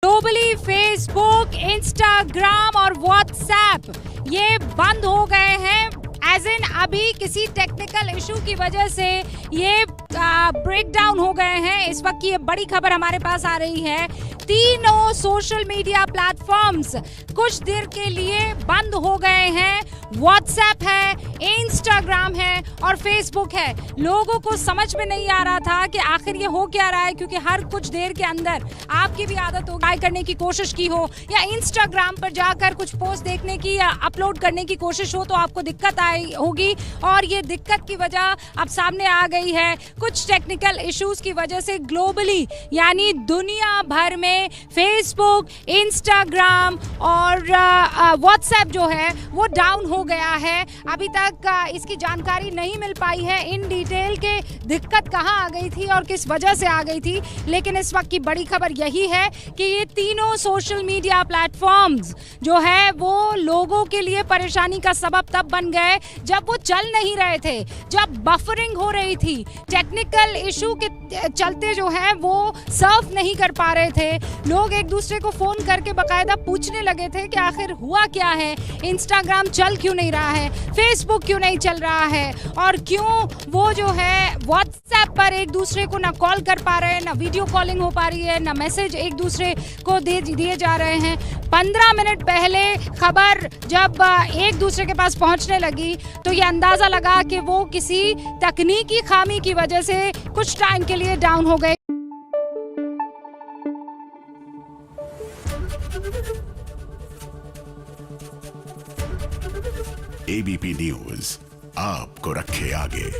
Globally Facebook, Instagram और WhatsApp ये बंद हो गए हैं। एज इन अभी किसी टेक्निकल इशू की वजह से ये ब्रेक डाउन हो गए हैं। इस वक्त की ये बड़ी खबर हमारे पास आ रही है। तीनों सोशल मीडिया प्लेटफॉर्म्स कुछ देर के लिए बंद हो गए हैं। व्हाट्सएप है, इंस्टाग्राम है और फेसबुक है। लोगों को समझ में नहीं आ रहा था कि आखिर ये हो क्या रहा है, क्योंकि हर कुछ देर के अंदर आपकी भी आदत हो लाइक करने की कोशिश की हो या इंस्टाग्राम पर जाकर कुछ पोस्ट देखने की या अपलोड करने की कोशिश हो तो आपको दिक्कत आई होगी। और ये दिक्कत की वजह अब सामने आ गई है। कुछ टेक्निकल इश्यूज की वजह से ग्लोबली यानी दुनिया भर में फेसबुक, इंस्टाग्राम और व्हाट्सएप जो है वो डाउन हो गया है। अभी तक इसकी जानकारी नहीं मिल पाई है इन डिटेल के दिक्कत कहां आ गई थी और किस वजह से आ गई थी। लेकिन इस वक्त की बड़ी खबर यही है कि ये तीनों सोशल मीडिया प्लेटफॉर्म्स जो है वो लोगों के लिए परेशानी का सबब तब बन गए जब वो चल नहीं रहे थे, जब बफरिंग हो रही थी। टेक्निकल इशू के चलते जो है वो सर्व नहीं कर पा रहे थे। लोग एक दूसरे को फोन करके बकायदा पूछने लगे थे कि आखिर हुआ क्या है, इंस्टाग्राम चल क्यों नहीं रहा है, फेसबुक क्यों नहीं चल रहा है और क्यों वो जो है व्हाट्सएप पर एक दूसरे को ना कॉल कर पा रहे हैं, ना वीडियो कॉलिंग हो पा रही है, ना मैसेज एक दूसरे को दिए जा रहे हैं। 15 मिनट पहले खबर जब एक दूसरे के पास पहुंचने लगी तो ये अंदाजा लगा कि वो किसी तकनीकी खामी की वजह से कुछ टाइम के लिए डाउन हो गए। एबीपी न्यूज आपको रखे आगे।